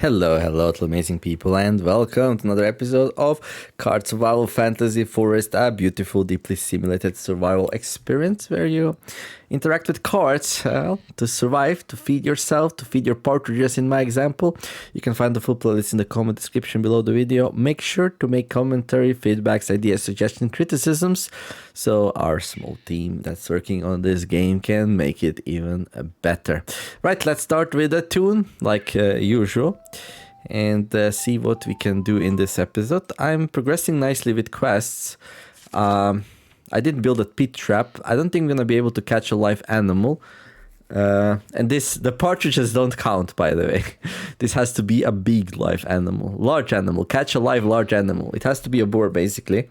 Hello, hello, little amazing people, and welcome to another episode of Card Survival Fantasy Forest, a beautiful, deeply simulated survival experience where you interact with cards to survive, to feed yourself, to feed your partridges in my example. You can find the full playlist in the comment description below the video. Make sure to make commentary, feedbacks, ideas, suggestions, criticisms, so our small team that's working on this game can make it even better. Right, let's start with a tune, like usual, and see what we can do in this episode. I'm progressing nicely with quests. I did build a pit trap. I don't think I'm gonna be able to catch a live animal. And the partridges don't count, by the way. This has to be a big live animal, large animal, catch a live large animal. It has to be a boar, basically.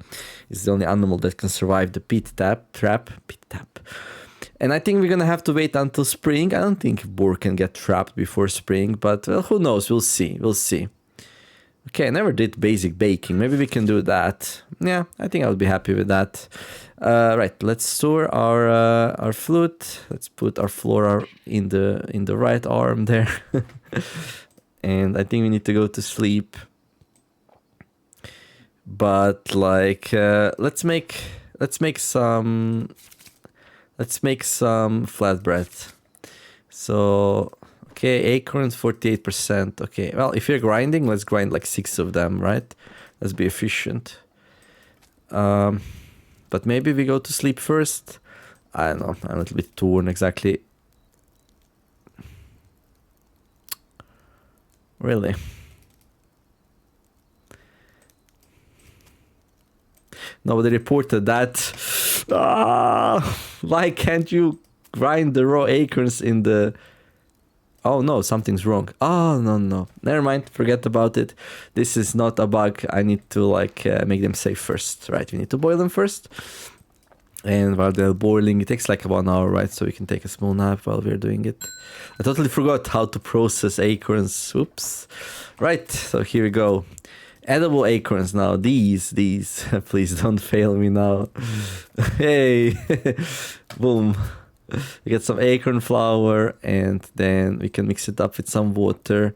It's the only animal that can survive the pit trap. And I think we're gonna have to wait until spring. I don't think boar can get trapped before spring, but well, who knows? We'll see. Okay, I never did basic baking. Maybe we can do that. Yeah, I think I would be happy with that. Right, let's store our flute. Let's put our flora in the right arm there. And I think we need to go to sleep. But like, let's make some flatbread. So. Okay, acorns 48%. Okay, well, if you're grinding, let's grind like 6 of them, right? Let's be efficient. But maybe we go to sleep first. I don't know, I'm a little bit torn exactly. Really? Nobody reported that. Why can't you grind the raw acorns in the... Oh no, something's wrong. Oh no. Never mind, forget about it. This is not a bug. I need to like make them safe first. Right, we need to boil them first. And while they're boiling, it takes like 1 hour, right? So we can take a small nap while we're doing it. I totally forgot how to process acorns. Oops. Right, so here we go. Edible acorns now. These. Please don't fail me now. Hey. Boom. We get some acorn flour, and then we can mix it up with some water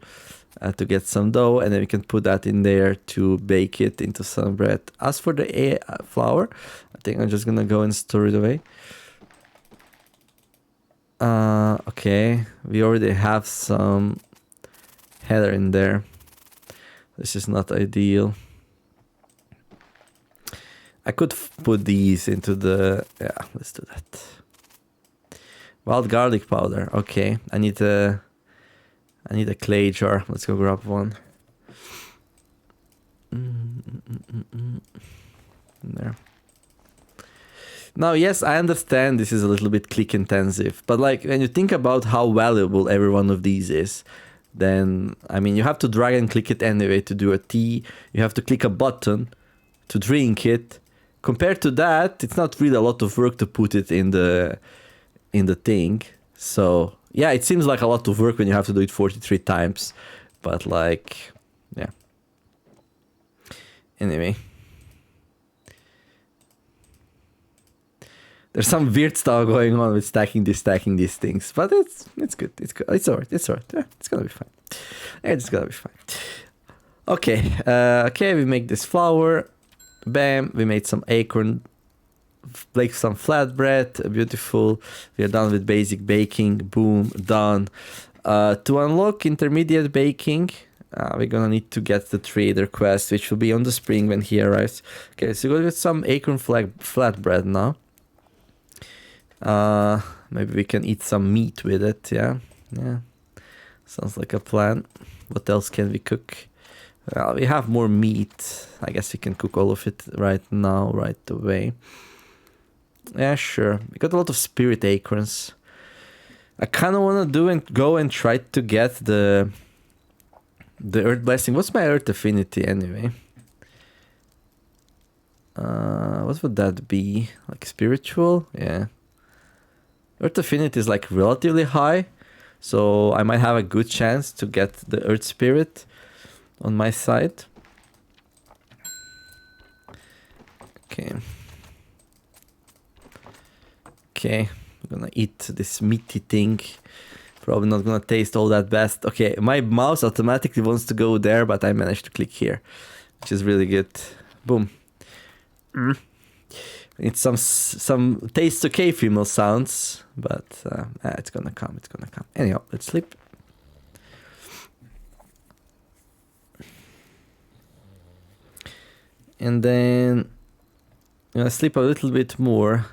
to get some dough, and then we can put that in there to bake it into some bread. As for the flour, I think I'm just gonna go and store it away. Okay, we already have some heather in there. This is not ideal. I could put these into the... Yeah, let's do that. Wild garlic powder. Okay, I need a clay jar. Let's go grab one. There. Now, yes, I understand this is a little bit click intensive, but like when you think about how valuable every one of these is, then I mean you have to drag and click it anyway to do a tea. You have to click a button to drink it. Compared to that, it's not really a lot of work to put it in the thing. So yeah, it seems like a lot of work when you have to do it 43 times, but like, yeah. Anyway, there's some weird stuff going on with stacking these things, but it's good. It's alright. Yeah, it's gonna be fine. Okay, we make this flour. Bam, we made some acorn, like some flatbread, beautiful. We are done with basic baking. Boom, done. To unlock intermediate baking, we're gonna need to get the trader quest, which will be on the spring when he arrives. Okay, so go get some acorn flatbread now. Maybe we can eat some meat with it. Yeah, sounds like a plan. What else can we cook? Well, we have more meat. I guess we can cook all of it right now, right away. Yeah, sure. We got a lot of spirit acorns. I kind of want to go and try to get the earth blessing. What's my earth affinity anyway? What would that be? Like spiritual? Yeah. Earth affinity is like relatively high, so I might have a good chance to get the earth spirit on my side. Okay, I'm gonna eat this meaty thing Probably not gonna taste all that best. Okay, my mouse automatically wants to go there, but I managed to click here, which is really good. Boom. It's some taste okay female sounds, but it's gonna come. It's gonna come. Anyhow, let's sleep. And then I'm gonna sleep a little bit more,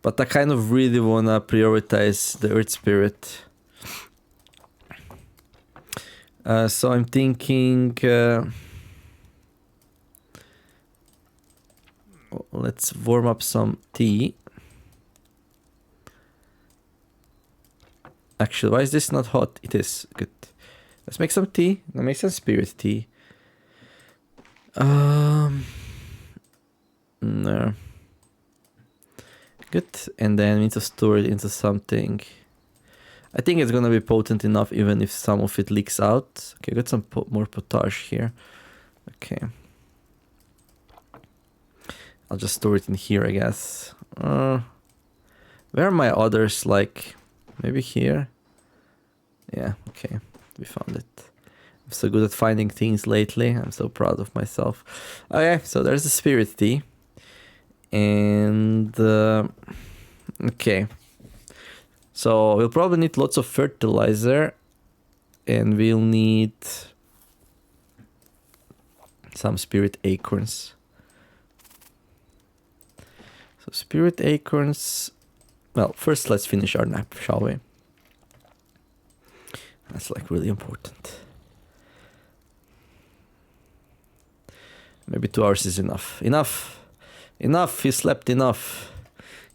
but I kind of really wanna prioritize the Earth Spirit. So I'm thinking, let's warm up some tea. Actually, why is this not hot? It is. Good. Let's make some tea. Let's make some spirit tea. No. Good. And then we need to store it into something. I think it's gonna be potent enough even if some of it leaks out. Okay, got some more potage here. Okay. I'll just store it in here, I guess. Where are my others? Like, maybe here? Yeah, okay. We found it. I'm so good at finding things lately. I'm so proud of myself. Okay, so there's the spirit tea. And... okay. So we'll probably need lots of fertilizer. And we'll need... some spirit acorns. So spirit acorns... Well, first let's finish our nap, shall we? That's like really important. Maybe 2 hours is enough. Enough! Enough! You slept enough.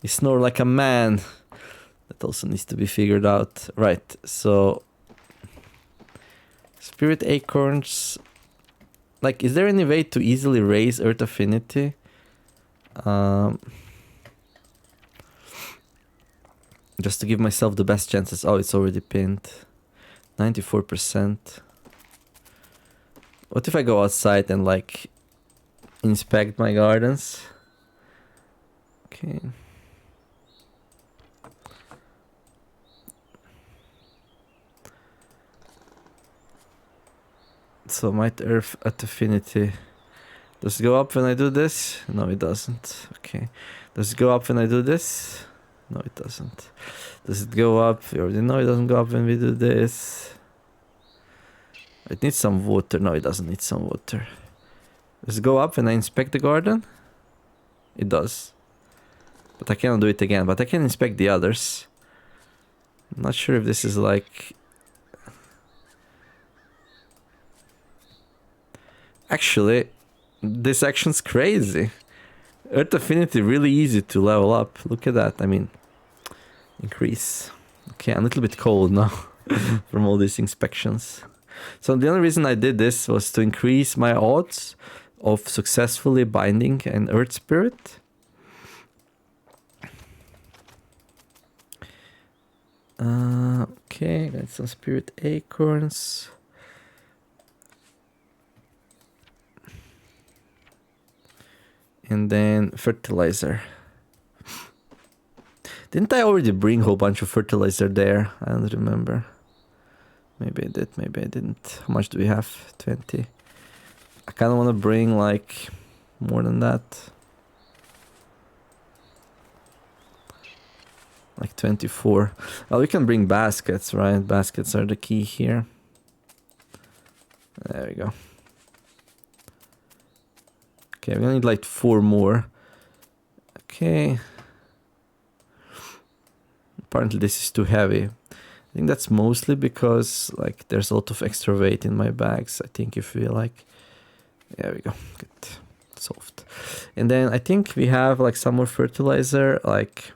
You snore like a man. That also needs to be figured out. Right, so... Spirit acorns... Like, is there any way to easily raise Earth Affinity? Just to give myself the best chances. Oh, it's already pinned. 94%. What if I go outside and like inspect my gardens? Okay. So might Earth at Affinity. Does it go up when I do this? No, it doesn't. Okay. Does it go up when I do this? No, it doesn't. Does it go up? We already know it doesn't go up when we do this. It needs some water. No, it doesn't need some water. Does it go up when I inspect the garden? It does. But I cannot do it again. But I can inspect the others. I'm not sure if this is like... Actually, this action's crazy. Earth Affinity really easy to level up. Look at that. I mean, increase. Okay, I'm a little bit cold now from all these inspections. So the only reason I did this was to increase my odds of successfully binding an Earth Spirit. Okay, got some Spirit Acorns. And then fertilizer. Didn't I already bring a whole bunch of fertilizer there? I don't remember. Maybe I did, maybe I didn't. How much do we have? 20. I kind of want to bring like more than that. Like 24. Well, we can bring baskets, right? Baskets are the key here. There we go. Okay, we're gonna need like 4 more. Okay. Apparently this is too heavy. I think that's mostly because like there's a lot of extra weight in my bags. I think if we like... There we go. Good. Solved. And then I think we have like some more fertilizer like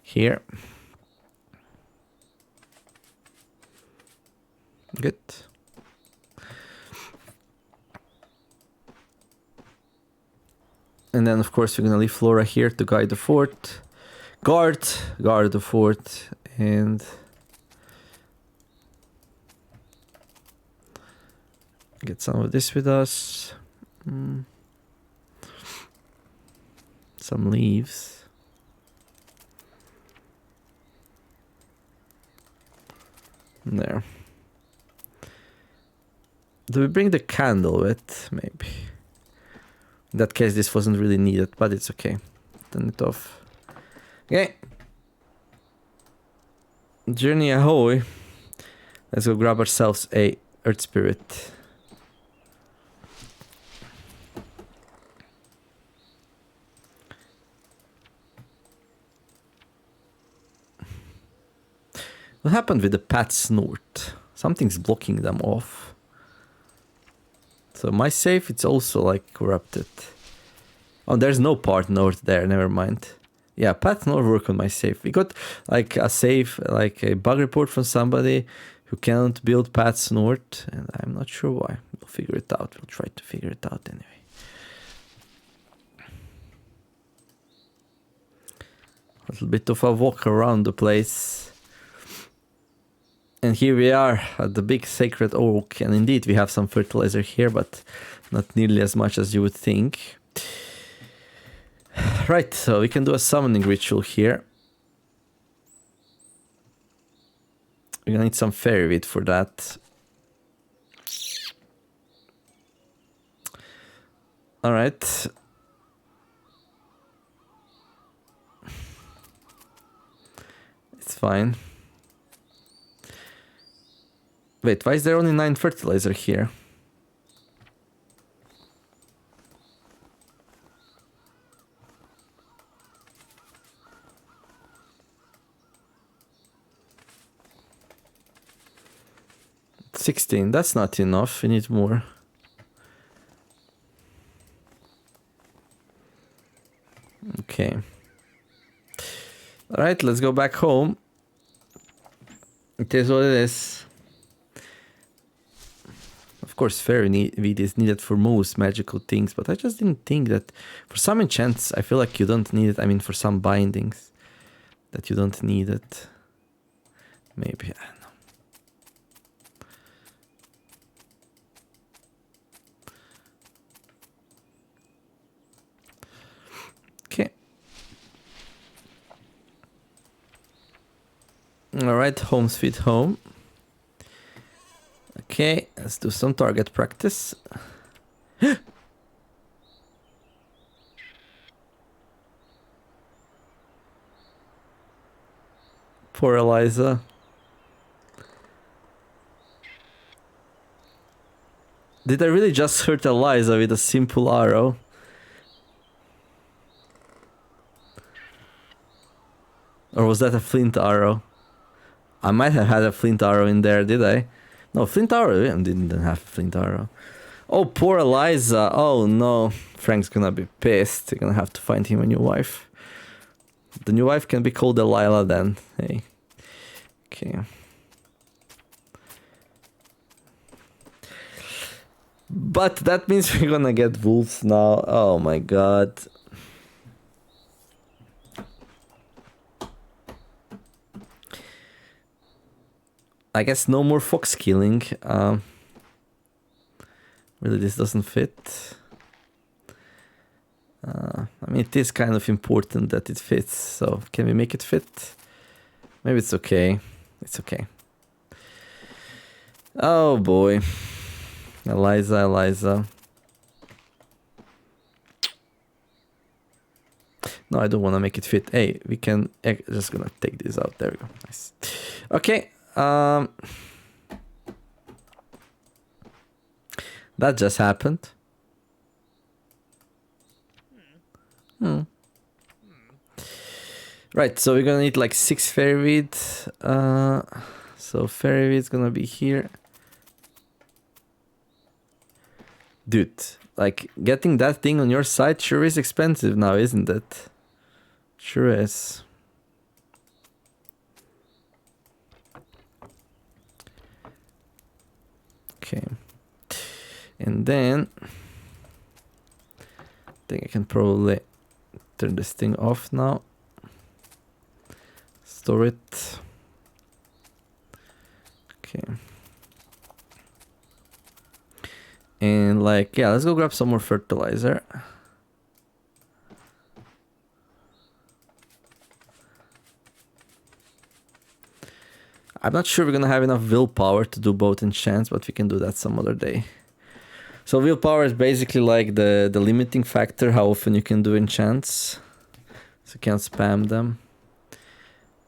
here. Good. And then of course we're gonna leave Flora here to guide the fort. Guard the fort, and get some of this with us. Some leaves. There. Do we bring the candle with? Maybe. In that case, this wasn't really needed, but it's okay. Turn it off. Okay. Journey ahoy. Let's go grab ourselves a Earth Spirit. What happened with the Pat Snort? Something's blocking them off. So my safe, it's also like corrupted. Oh, there's no part north there, never mind. Yeah, Pat Snort work on my safe. We got like a safe, like a bug report from somebody who can't build Pat Snort, and I'm not sure why. We'll figure it out. We'll try to figure it out anyway. A little bit of a walk around the place. And here we are at the big sacred oak, and indeed we have some fertilizer here, but not nearly as much as you would think. Right, so we can do a summoning ritual here. We're gonna need some fairy wheat for that. Alright. It's fine. Wait, why is there only 9 fertilizer here? $16, that's not enough, we need more. Okay. Alright, let's go back home. It is what it is. Of course, fairy wheat is needed for most magical things, but I just didn't think that for some enchants, I feel like you don't need it. I mean, for some bindings, that you don't need it. Maybe, I don't know. Okay. Alright, home sweet home. Okay, let's do some target practice. Poor Eliza. Did I really just hurt Eliza with a simple arrow? Or was that a flint arrow? I might have had a flint arrow in there, did I? No, flint arrow. I didn't have a flint arrow. Oh, poor Eliza. Oh no. Frank's gonna be pissed. You're gonna have to find him a new wife. The new wife can be called Delilah then. Hey. Okay. But that means we're gonna get wolves now. Oh my god. I guess no more fox killing. Really, this doesn't fit. I mean, it is kind of important that it fits. So, can we make it fit? Maybe it's okay. It's okay. Oh boy. Eliza. No, I don't want to make it fit. Hey, we can... Just gonna take this out. There we go. Nice. Okay. That just happened. Right, so we're gonna need like 6 fairy weed. So fairy weed is gonna be here. Dude, like getting that thing on your side sure is expensive now, isn't it? Sure is. Okay. And then I think I can probably turn this thing off now. Store it. Okay. And like, yeah, let's go grab some more fertilizer. I'm not sure we're gonna have enough willpower to do both enchants, but we can do that some other day. So willpower is basically like the limiting factor, how often you can do enchants. So you can't spam them.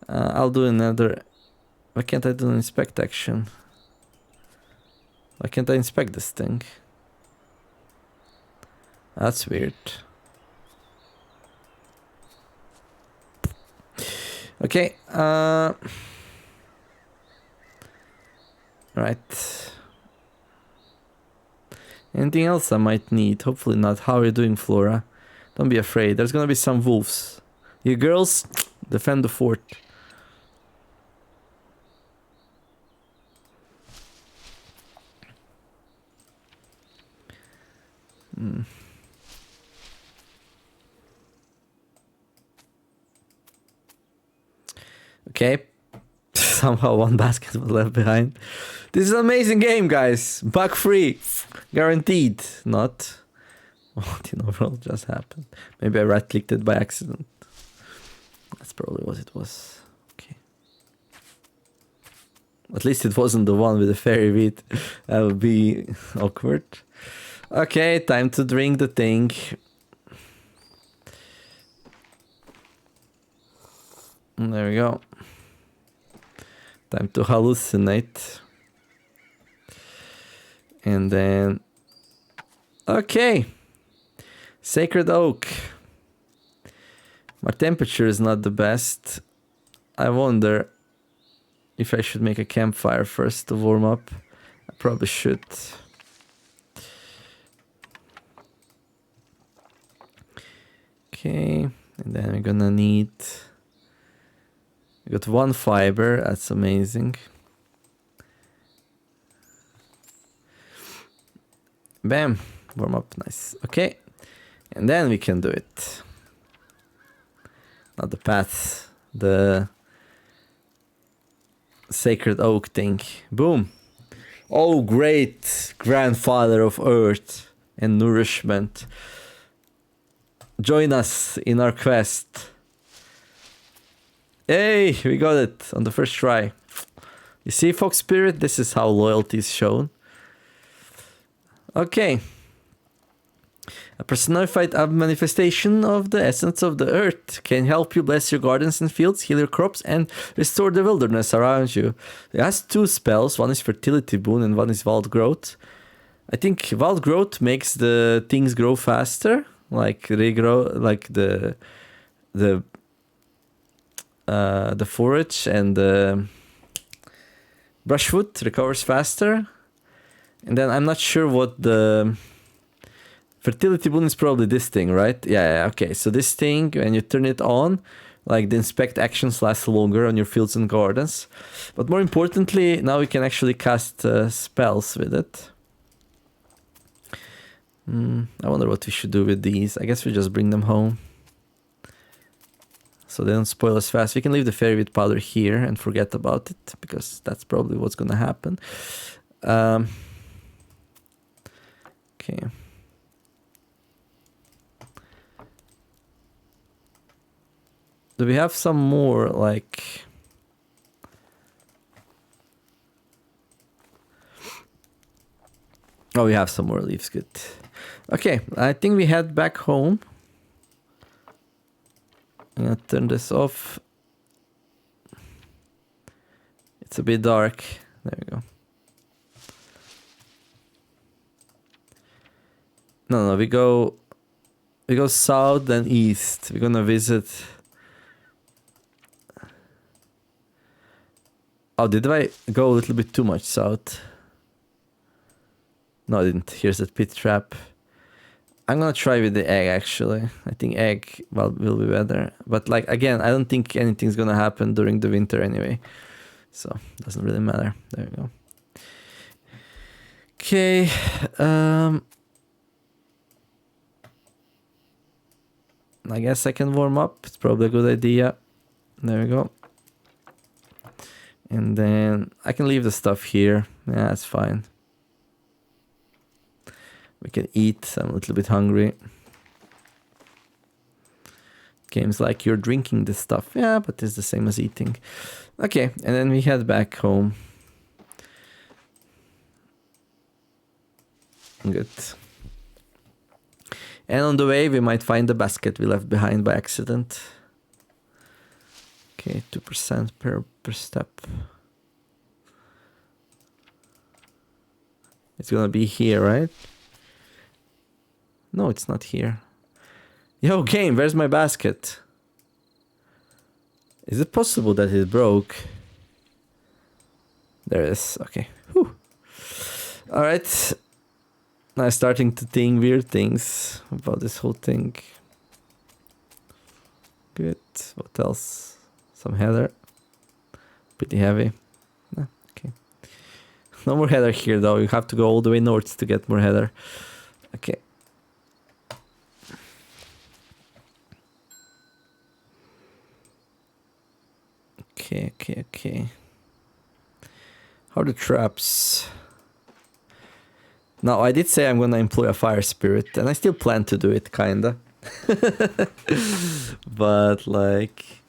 I'll do another... Why can't I do an inspect action? Why can't I inspect this thing? That's weird. Okay. Right. Anything else I might need? Hopefully not. How are you doing, Flora? Don't be afraid. There's gonna be some wolves. You girls, defend the fort. Okay. Somehow one basket was left behind. This is an amazing game, guys. Bug free. Guaranteed. Not. What in the world just happened? Maybe I right clicked it by accident. That's probably what it was. Okay. At least it wasn't the one with the fairy wheat. That would be awkward. Okay, time to drink the thing. There we go. Time to hallucinate. And then... Okay. Sacred Oak. My temperature is not the best. I wonder if I should make a campfire first to warm up. I probably should. Okay. And then we're gonna need... We got 1 fiber. That's amazing. Bam. Warm up. Nice. Okay. And then we can do it. Not the path. The sacred oak thing. Boom. Oh, great grandfather of earth and nourishment. Join us in our quest. Hey, we got it on the first try. You see, Fox Spirit? This is how loyalty is shown. Okay. A personified manifestation of the essence of the earth can help you bless your gardens and fields, heal your crops, and restore the wilderness around you. It has 2 spells. One is Fertility Boon and one is Wild Growth. I think Wild Growth makes the things grow faster, like regrow, like the forage and the brushwood recovers faster. And then I'm not sure what the Fertility Boon is. Probably this thing, right? Yeah, okay. So this thing, when you turn it on, like the inspect actions last longer on your fields and gardens. But more importantly, now we can actually cast spells with it. I wonder what we should do with these. I guess we just bring them home, so they don't spoil us fast. We can leave the fairy wheat powder here and forget about it, because that's probably what's gonna happen. Okay. Do we have some more, like... Oh, we have some more leaves, good. Okay, I think we head back home. I'm gonna turn this off. It's a bit dark. There we go. No, we go south and east. We're gonna visit. Oh, did I go a little bit too much south? No, I didn't. Here's that pit trap. I'm gonna try with the egg, actually. I think egg will be better. But like, again, I don't think anything's gonna happen during the winter anyway. So, doesn't really matter. There we go. Okay. I guess I can warm up. It's probably a good idea. There we go. And then I can leave the stuff here. Yeah, that's fine. We can eat. I'm a little bit hungry. Game's like, you're drinking this stuff. Yeah, but it's the same as eating. Okay, and then we head back home. Good. And on the way, we might find the basket we left behind by accident. Okay, 2% per step. It's gonna be here, right? No, it's not here. Yo, game, where's my basket? Is it possible that it broke? There it is. Okay. Whew. All right. Now I'm starting to think weird things about this whole thing. Good. What else? Some heather. Pretty heavy. Okay. No more heather here though. You have to go all the way north to get more heather. Okay. Okay. How are the traps? Now, I did say I'm gonna employ a fire spirit, and I still plan to do it, kinda. But, like...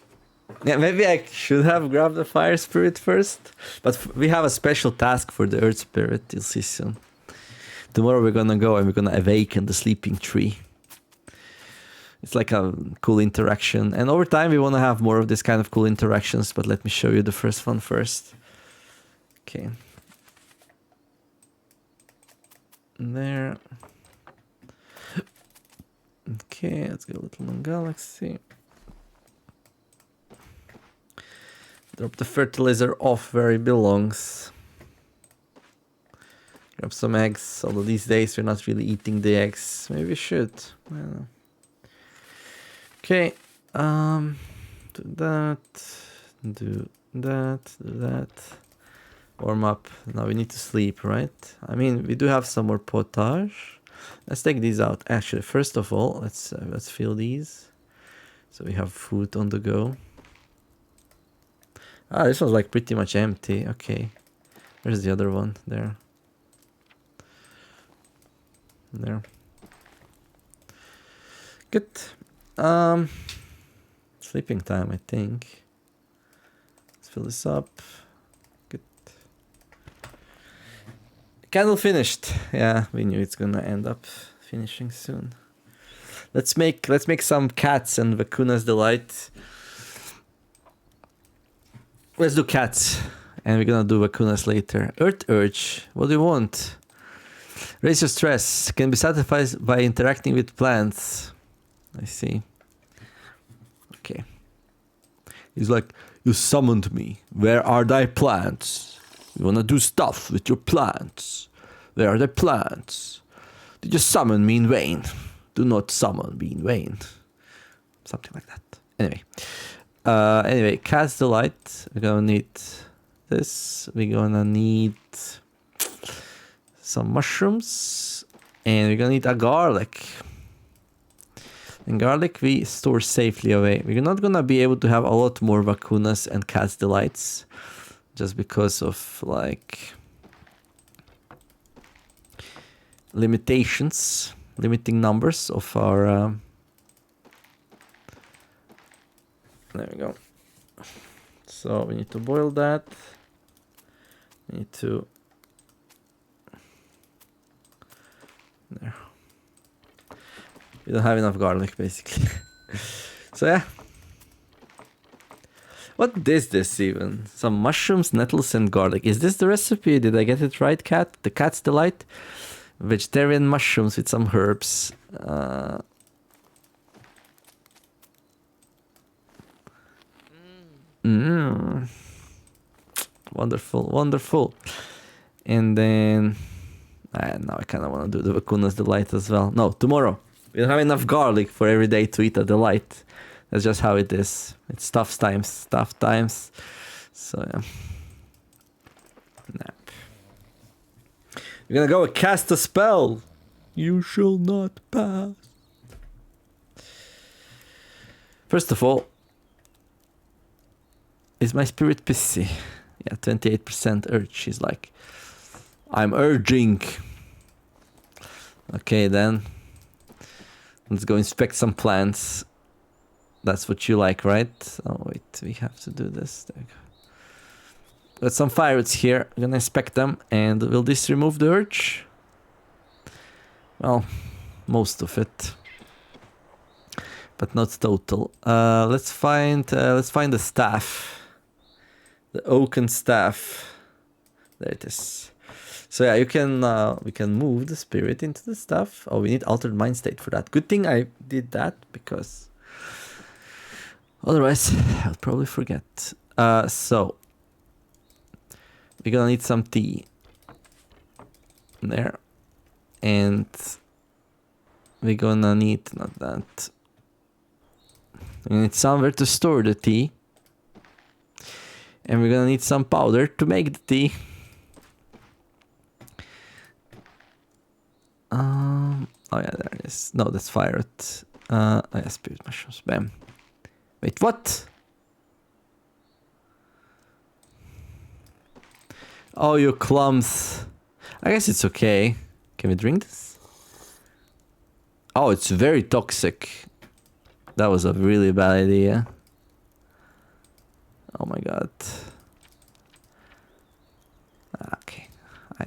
Yeah, maybe I should have grabbed the fire spirit first. But we have a special task for the earth spirit, you'll see soon. Tomorrow we're gonna go and we're gonna awaken the sleeping tree. It's like a cool interaction. And over time we wanna have more of this kind of cool interactions, but let me show you the first one first. Okay. There. Okay, let's go Little Known Galaxy. Drop the fertilizer off where it belongs. Grab some eggs, although these days we're not really eating the eggs. Maybe we should. I don't know. Okay. Do that. Warm up. Now we need to sleep, right? I mean, we do have some more potage. Let's take these out. Actually, first of all, let's fill these. So we have food on the go. Ah, this one's like pretty much empty. Okay. Where's the other one? There. Good. Sleeping time, I think. Let's fill this up. Good. Candle finished. Yeah, we knew it's gonna end up finishing soon. Let's make some cats and Vacuna's Delight. Let's do cats, and we're gonna do Vacunas later. Earth Urge, what do you want? Raise your stress, can be satisfied by interacting with plants. I see. Okay. He's like, you summoned me. Where are thy plants? You wanna do stuff with your plants. Where are the plants? Did you summon me in vain? Do not summon me in vain. Something like that. Anyway, Cat's Delight. We're gonna need this. We're gonna need some mushrooms. And we're gonna need a garlic. And garlic we store safely away. We're not gonna be able to have a lot more Vacunas and Cat's Delights. Just because of, like, limitations. Limiting numbers of our... There we go. So we need to boil that. We need to... There. We don't have enough garlic, basically. So yeah. What is this even? Some mushrooms, nettles, and garlic. Is this the recipe? Did I get it right, Cat? The Cat's Delight? Vegetarian mushrooms with some herbs. Wonderful, wonderful. And then... now I kind of want to do the Vacuna's Delight as well. No, tomorrow. We don't have enough garlic for every day to eat a delight. That's just how it is. It's tough times. So, yeah. Nap. We're gonna go and cast a spell. You shall not pass. First of all, is my spirit pissy? Yeah, 28% urge. She's like, I'm urging. Okay, then. Let's go inspect some plants. That's what you like, right? Oh wait, we have to do this. There we go. Got some pirates here. I'm gonna inspect them. And will this remove the urge? Well, most of it. But not total. Let's find the staff. The oaken staff. There it is. So yeah, you can we can move the spirit into the staff. Oh, we need altered mind state for that. Good thing I did that, because otherwise I'll probably forget. So we're gonna need some tea there, and we're gonna need not that. We need somewhere to store the tea, and we're gonna need some powder to make the tea. Oh yeah, there it is. No, that's fire. Oh yeah, spirit mushrooms. Bam. Wait, what? Oh, you clumps. I guess it's okay. Can we drink this? Oh, it's very toxic. That was a really bad idea. Oh my god. Okay.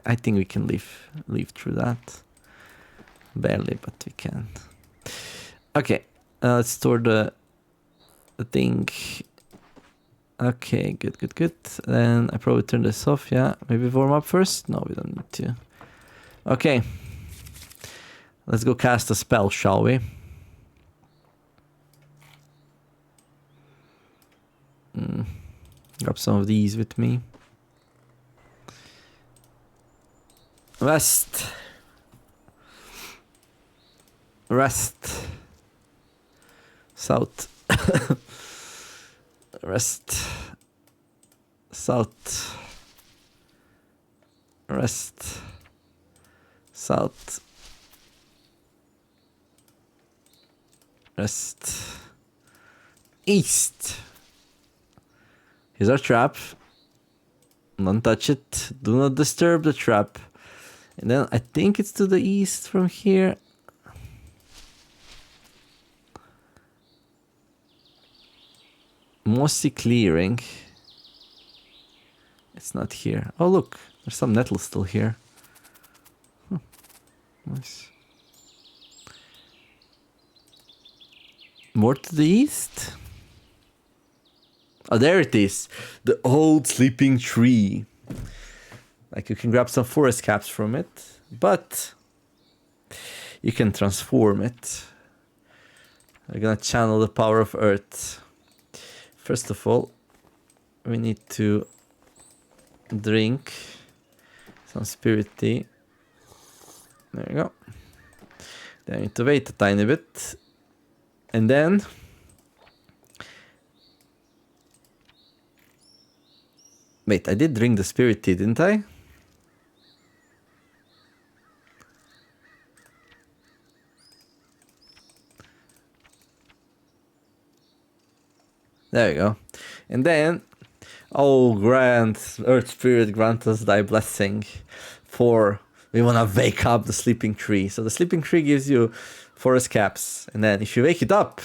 I think we can live through that. Barely, but we can. Okay. Let's store the thing. Okay, good. Then I probably turn this off, yeah. Maybe warm up first? No, we don't need to. Okay. Let's go cast a spell, shall we? Grab some of these with me. Rest. South. Rest. South. Rest. South. Rest. East. Here's our trap. Don't touch it. Do not disturb the trap. And then I think it's to the east from here. Mossy clearing. It's not here. Oh look, there's some nettles still here. Nice. More to the east? Oh, there it is. The old sleeping tree. Like, you can grab some forest caps from it, but you can transform it. We're gonna channel the power of earth. First of all, we need to drink some spirit tea. There we go. Then we need to wait a tiny bit. And then wait, I did drink the spirit tea, didn't I? There we go. And then, oh, grant, Earth Spirit, grant us thy blessing, for we want to wake up the sleeping tree. So the sleeping tree gives you forest caps, and then if you wake it up,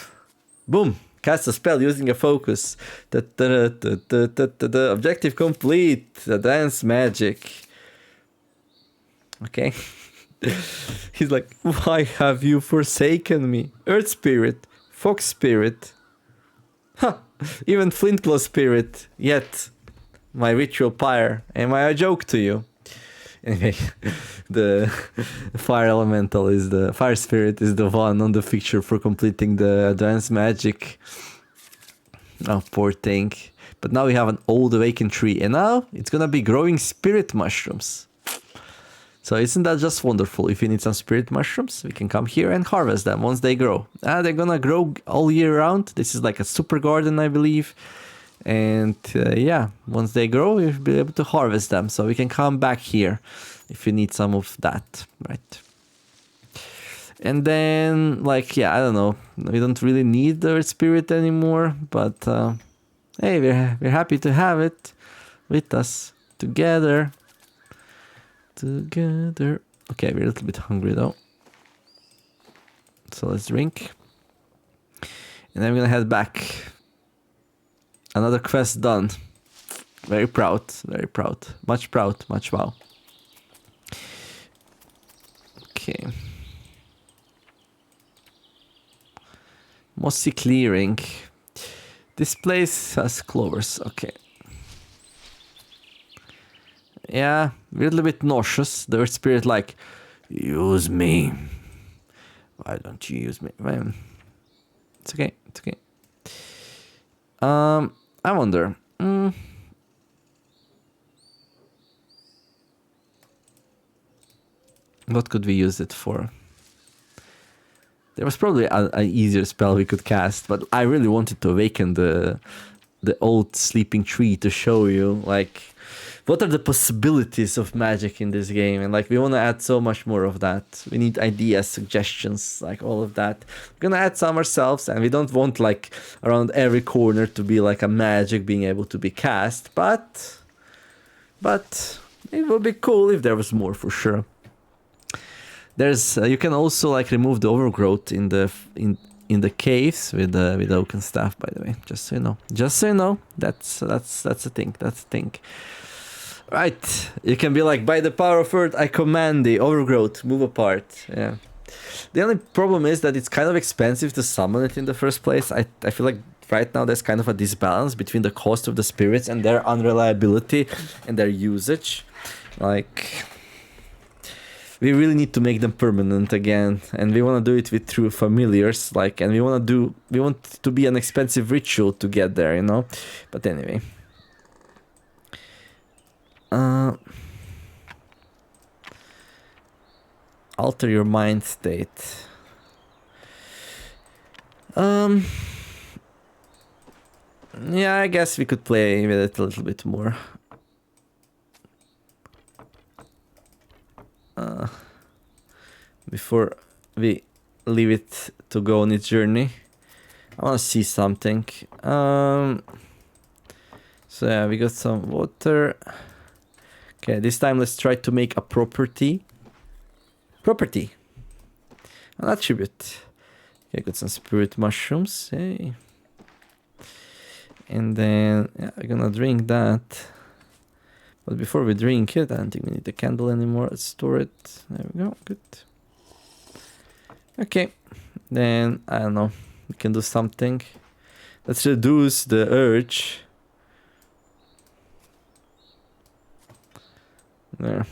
boom, cast a spell using a focus. The objective complete. Advanced magic. Okay. He's like, why have you forsaken me? Earth Spirit, Fox Spirit. Huh. Even Flintclaw Spirit, yet my ritual pyre. Am I a joke to you? Anyway, the fire elemental is the fire spirit is the one on the picture for completing the advanced magic. Oh, poor thing. But now we have an old awakened tree, and now it's gonna be growing spirit mushrooms. So isn't that just wonderful? If you need some spirit mushrooms, we can come here and harvest them once they grow. They're gonna grow all year round. This is like a super garden, I believe. And yeah, once they grow, you'll be able to harvest them. So we can come back here if you need some of that, right? And then, like, yeah, I don't know. We don't really need the spirit anymore. But hey, we're happy to have it with us together. Okay, we're a little bit hungry though. So let's drink. And I'm gonna head back. Another quest done. Very proud, very proud. Much proud, much wow. Okay. Mossy clearing. This place has clovers, okay. Yeah, a little bit nauseous. The Earth Spirit like, use me. Why don't you use me? Well, it's okay, it's okay. I wonder. What could we use it for? There was probably an easier spell we could cast, but I really wanted to awaken the old sleeping tree to show you, like, what are the possibilities of magic in this game. And like, we want to add so much more of that. We need ideas, suggestions, like all of that. We're gonna add some ourselves, and we don't want like around every corner to be like a magic being able to be cast, but it would be cool if there was more, for sure. There's you can also like remove the overgrowth in the caves with the oaken staff, by the way, just so you know. Just so you know, that's a thing. That's a thing. Right, you can be like, by the power of earth, I command the overgrowth, move apart. Yeah. The only problem is that it's kind of expensive to summon it in the first place. I feel like right now there's kind of a disbalance between the cost of the spirits and their unreliability and their usage. Like, we really need to make them permanent again, and we want to do it with true familiars, like, and we want it to be an expensive ritual to get there, you know. But anyway, alter your mind state. Yeah, I guess we could play with it a little bit more. Before we leave it to go on its journey, I want to see something. So yeah, we got some water. Okay, this time let's try to make a property. An attribute. Okay, got some spirit mushrooms. Hey. And then yeah, I'm gonna drink that. But before we drink it, I don't think we need the candle anymore. Let's store it. There we go. Good. Okay. Then, I don't know. We can do something. Let's reduce the urge. There.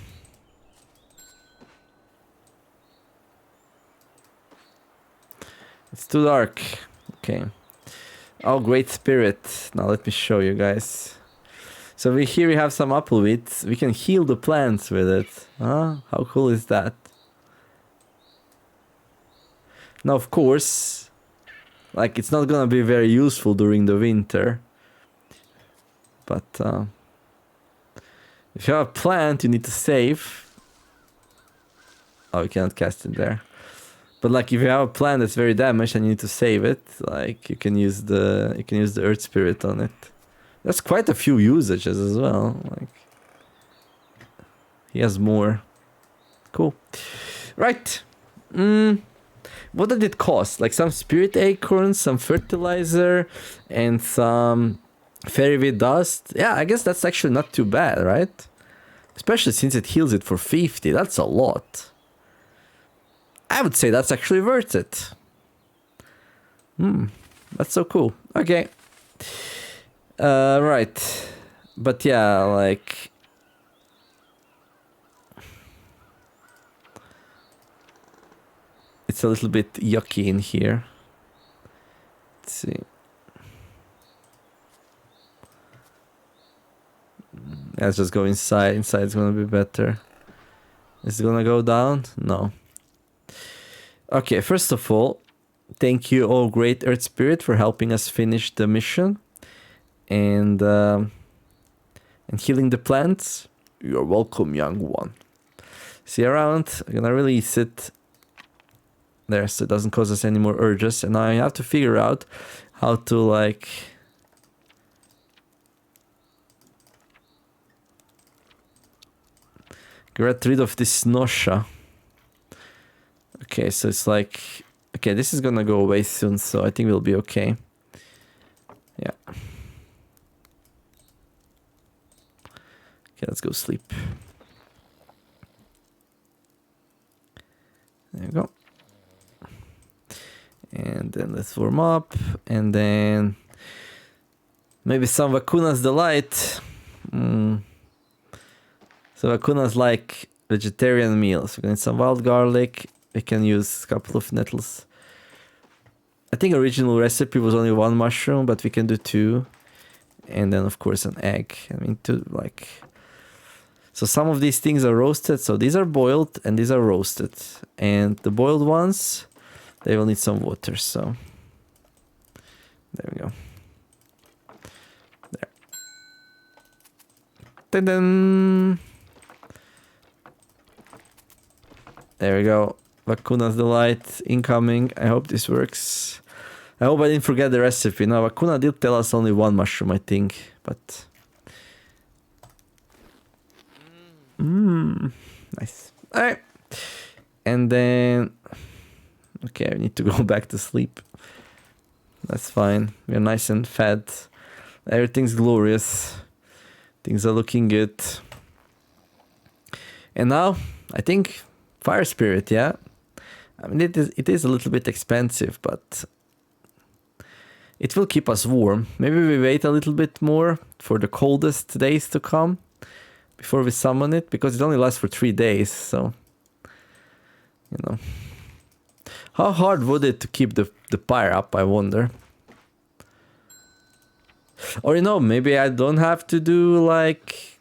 It's too dark. Okay. Oh, great spirit. Now let me show you guys. So here we have some apple wheat. We can heal the plants with it. Huh? How cool is that? Now, of course, like, it's not gonna be very useful during the winter. But if you have a plant you need to save. Oh, you cannot cast it there. But like, if you have a plant that's very damaged and you need to save it, like, you can use the earth spirit on it. That's quite a few usages as well. Like, he has more. Cool. Right. What did it cost? Like some spirit acorns, some fertilizer, and some fairy wheat dust. Yeah, I guess that's actually not too bad, right? Especially since it heals it for 50. That's a lot. I would say that's actually worth it. That's so cool. Okay. Right. But yeah, like, it's a little bit yucky in here. Let's see. Let's just go inside. Inside's gonna be better. Is it gonna go down? No. Okay, first of all, thank you, oh great Earth Spirit, for helping us finish the mission. And healing the plants. You're welcome, young one. See you around. I'm gonna release it there so it doesn't cause us any more urges. And I have to figure out how to, like, get rid of this nausea. Okay, so it's like Okay, this is gonna go away soon, so I think we'll be okay. Yeah. Okay, let's go sleep. There you go. And then let's warm up, and then maybe some Vacuna's Delight. So Vacuna's like vegetarian meals. We can need some wild garlic. We can use a couple of nettles. I think original recipe was only 1 mushroom, but we can do 2. And then of course an egg. I mean, so some of these things are roasted. So these are boiled and these are roasted. And the boiled ones, they will need some water, so there we go. There. Ta-da! There we go. Vacuna's Delight incoming. I hope this works. I hope I didn't forget the recipe. Now, Vacuna did tell us only 1 mushroom, I think, but... Nice. Alright. And then... Okay, I need to go back to sleep. That's fine. We're nice and fed. Everything's glorious. Things are looking good. And now, I think Fire Spirit, yeah? I mean, it is a little bit expensive, but it will keep us warm. Maybe we wait a little bit more for the coldest days to come before we summon it, because it only lasts for 3 days, so, you know. How hard would it to keep the pyre up, I wonder? Or, you know, maybe I don't have to do, like,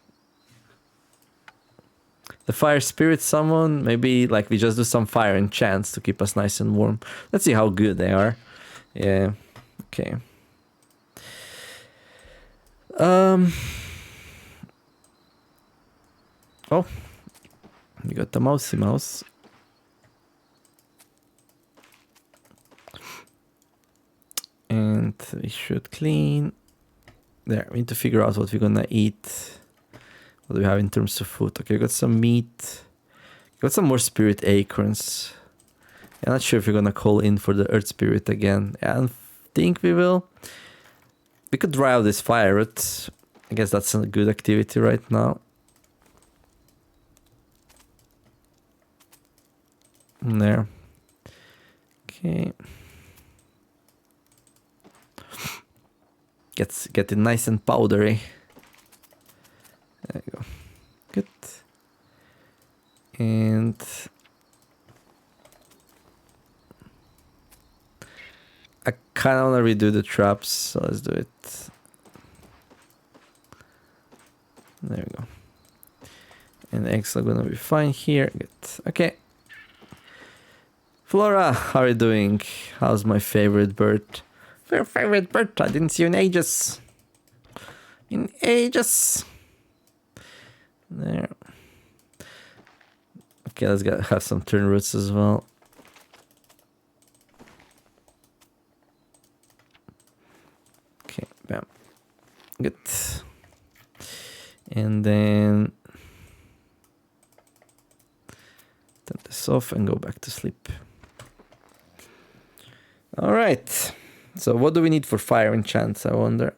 the Fire Spirit summon. Maybe, like, we just do some fire enchants to keep us nice and warm. Let's see how good they are. Yeah, okay. Oh, you got the mousey mouse. And we should clean. There, we need to figure out what we're gonna eat. What do we have in terms of food? Okay, we got some meat. Got some more spirit acorns. I'm not sure if we're gonna call in for the earth spirit again. I don't think we will. We could dry out this fire root. I guess that's a good activity right now. There. Okay. Get it nice and powdery. There you go. Good. And I kind of want to redo the traps, so let's do it. There we go. And the eggs are gonna be fine here. Good. Okay. Flora, how are you doing? How's my favorite bird? Your favorite bird? I didn't see you in ages. In ages. There. Okay, let's have some turn roots as well. Okay, bam. Good. And then turn this off and go back to sleep. All right. So what do we need for fire enchants, I wonder?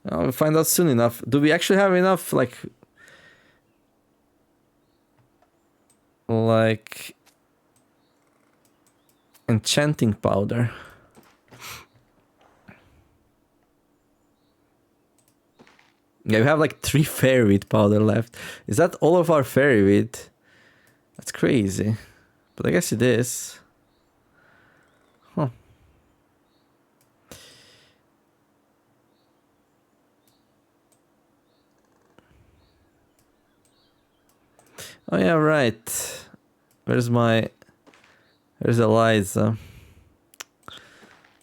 We'll find out soon enough. Do we actually have enough, like enchanting powder? Yeah, we have like 3 fairyweed powder left. Is that all of our fairyweed? That's crazy. But I guess it is. Huh. Oh yeah, right. Where's Eliza?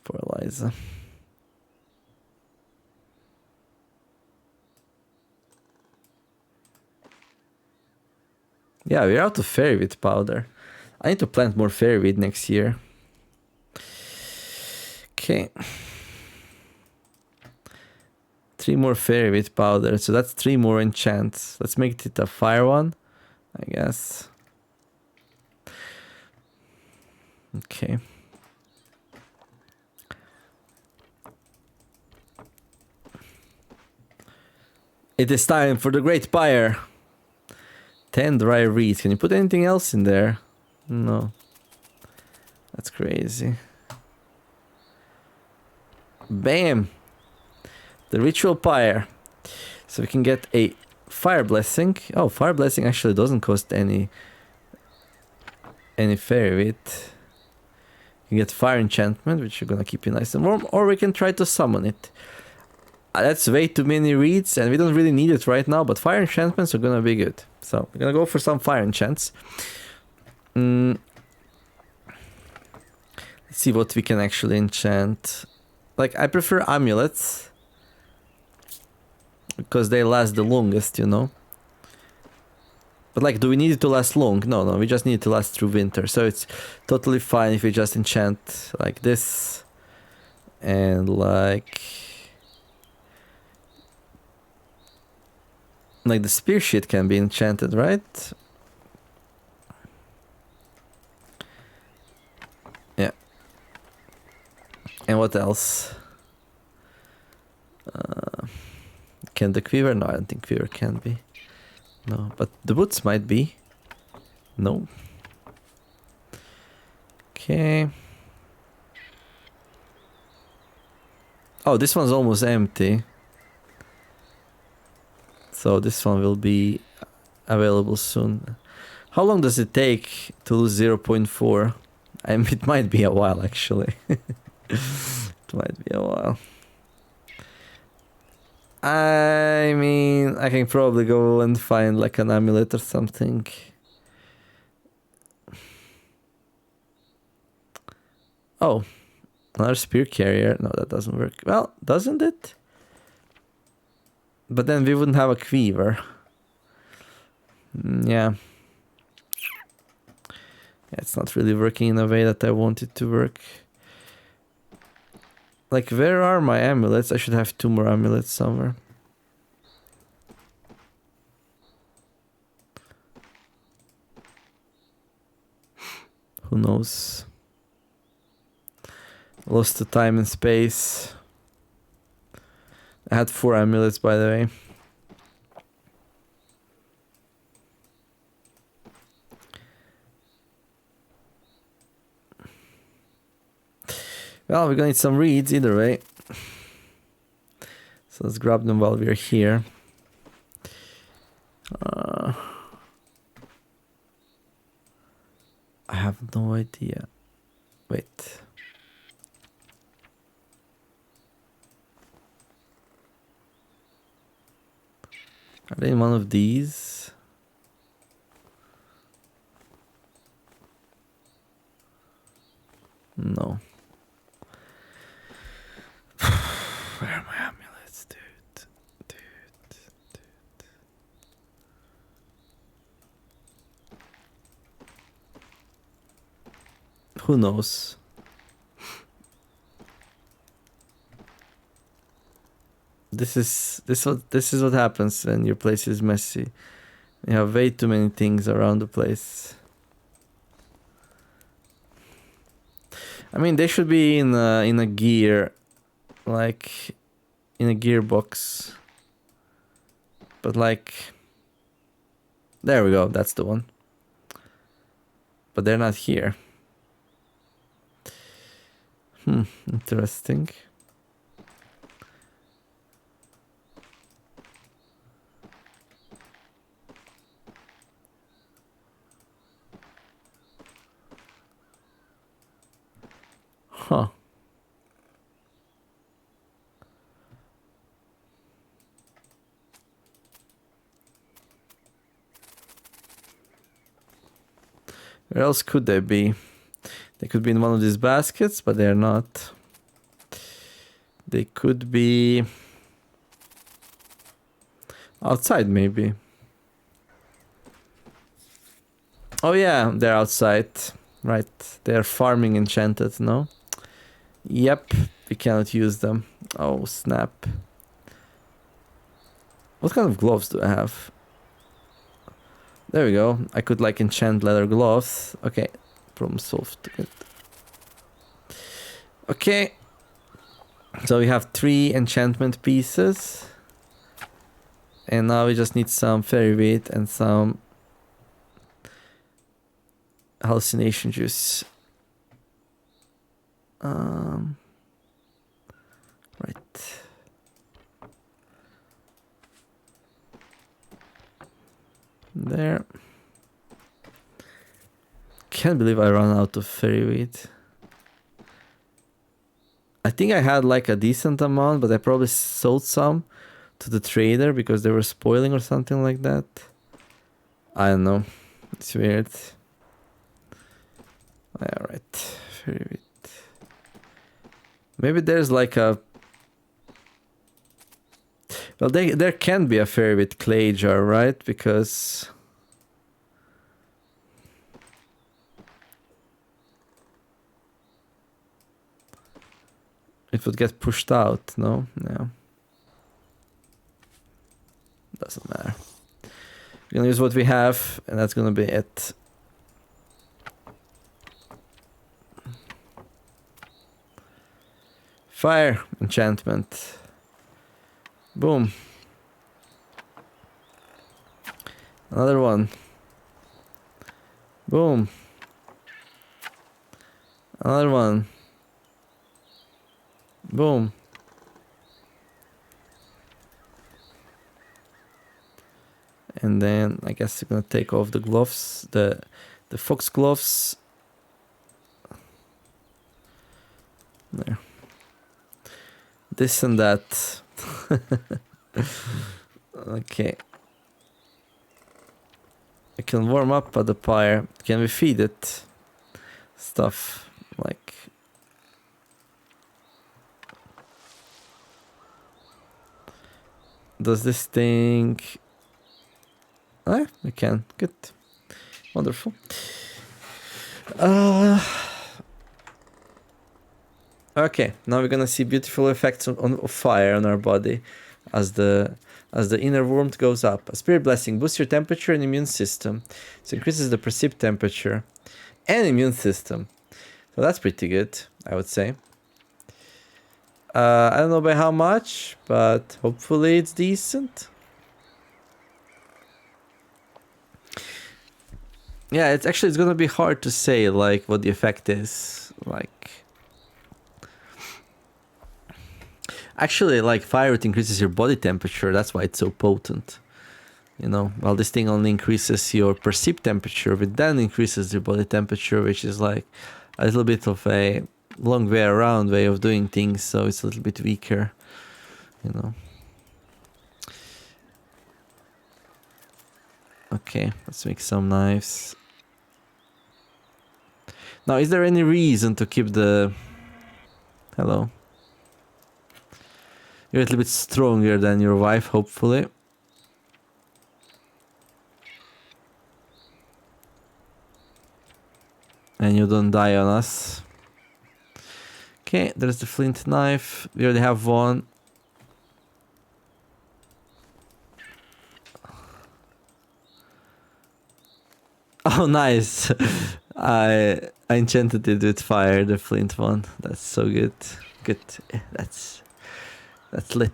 Poor Eliza. Yeah, we're out of fairyweed powder. I need to plant more fairyweed next year. Okay. 3 more fairyweed powder, so that's 3 more enchants. Let's make it a fire one, I guess. Okay. It is time for the great pyre. 10 dry reeds. Can you put anything else in there? No. That's crazy. Bam! The ritual pyre. So we can get a fire blessing. Oh, fire blessing actually doesn't cost any fairy wheat. You get fire enchantment, which are gonna keep you nice and warm, or we can try to summon it. That's way too many reeds, and we don't really need it right now, but fire enchantments are gonna be good. So we're gonna go for some fire enchants. Let's see what we can actually enchant. Like, I prefer amulets, because they last the longest, you know. But like, do we need it to last long? No, we just need it to last through winter. So it's totally fine if we just enchant like this. And like the spear shit can be enchanted, right? Yeah. And what else? Can the quiver? No, I don't think quiver can be. No, but the boots might be. No. Okay. Oh, this one's almost empty. So this one will be available soon. How long does it take to lose 0.4? It might be a while, actually. It might be a while. I mean, I can probably go and find like an amulet or something. Oh, another spear carrier. No, that doesn't work. Well, doesn't it? But then we wouldn't have a quiver. Yeah. It's not really working in a way that I want it to work. Like, where are my amulets? I should have 2 more amulets somewhere. Who knows? Lost to time and space. I had 4 amulets, by the way. Well, we're gonna need some reeds either way. So let's grab them while we're here. I have no idea. Wait. Are they in one of these? No. Where are my amulets, dude? Who knows? This is what happens when your place is messy. You have way too many things around the place. I mean, they should be in a gear, like in a gearbox. But like, there we go. That's the one. But they're not here. Interesting. Huh. Where else could they be? They could be in one of these baskets, but they're not. They could be outside, maybe. Oh yeah, they're outside. Right, they're farming enchanted, no? Yep, we cannot use them. Oh, snap. What kind of gloves do I have? There we go. I could like enchant leather gloves. Okay, problem solved. Okay. So we have 3 enchantment pieces. And now we just need some fairy wheat and some hallucination juice. Right. There. Can't believe I ran out of fairy wheat. I think I had like a decent amount, but I probably sold some to the trader because they were spoiling or something like that. I don't know. It's weird. Alright. Fairy wheat. Maybe there's like a... Well, there can be a fairy wheat clay jar, right? Because... it would get pushed out, no? Yeah. Doesn't matter. We're gonna use what we have, and that's gonna be it. Fire enchantment. Boom. Another one. Boom. Another one. Boom. And then I guess we're gonna take off the gloves, the fox gloves. There. This and that. Okay. I can warm up at the fire. Can we feed it stuff like... Does this thing... Ah, we can. Good. Wonderful. Okay, now we're gonna see beautiful effects of fire on our body as the inner warmth goes up. A spirit blessing boosts your temperature and immune system. So increases the perceived temperature and immune system. So that's pretty good, I would say. I don't know by how much, but hopefully it's decent. Yeah, it's gonna be hard to say like what the effect is. Like, actually, like fire, it increases your body temperature. That's why it's so potent. You know, while this thing only increases your perceived temperature, it then increases your body temperature, which is like a little bit of a long way around way of doing things. So it's a little bit weaker, you know. Okay, let's make some knives. Now, is there any reason to keep the... Hello. You're a little bit stronger than your wife, hopefully. And you don't die on us. Okay, there's the flint knife. We already have one. Oh, nice. I enchanted it with fire, the flint one. That's so good. Good. That's lit.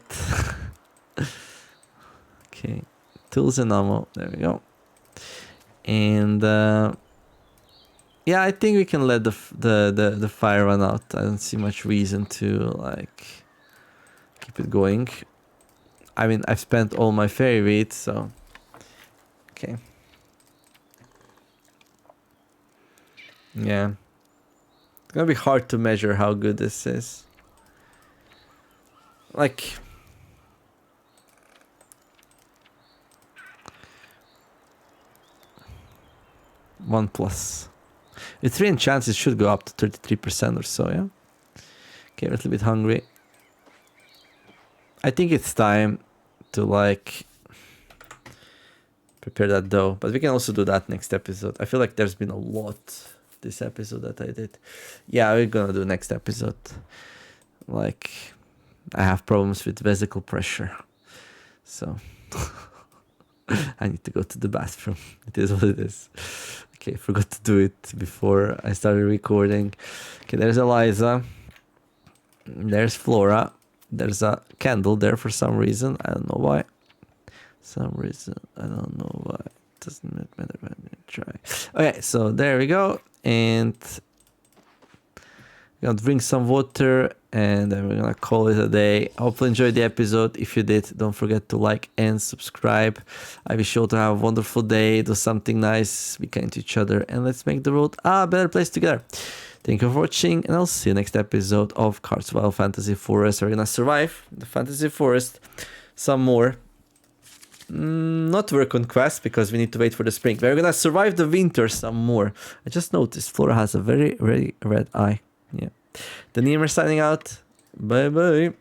Okay. Tools and ammo. There we go. And yeah, I think we can let the fire run out. I don't see much reason to like keep it going. I mean, I've spent all my fairy wheat, so okay. Yeah. It's gonna be hard to measure how good this is. Like... 1+. With 3 enchants, it should go up to 33% or so, yeah? Okay, we're a little bit hungry. I think it's time to, like, prepare that dough. But we can also do that next episode. I feel like there's been a lot this episode that I did. Yeah, we're gonna do next episode. Like, I have problems with vesicle pressure. So, I need to go to the bathroom. It is what it is. Okay, forgot to do it before I started recording. Okay, there's Eliza. There's Flora. There's a candle there for some reason. I don't know why. I don't know why. Doesn't matter when you try. Okay, so there we go. And we're gonna drink some water and then we're gonna call it a day. Hopefully enjoyed the episode. If you did, don't forget to like and subscribe. I wish you all to have a wonderful day. Do something nice, be kind to each other, and let's make the world a better place together. Thank you for watching, and I'll see you next episode of Cards Survival Fantasy Forest. We're gonna survive the Fantasy Forest some more. Not work on quests because we need to wait for the spring. We're gonna survive the winter some more. I just noticed Flora has a very red eye. Yeah. The Neemer signing out. Bye bye.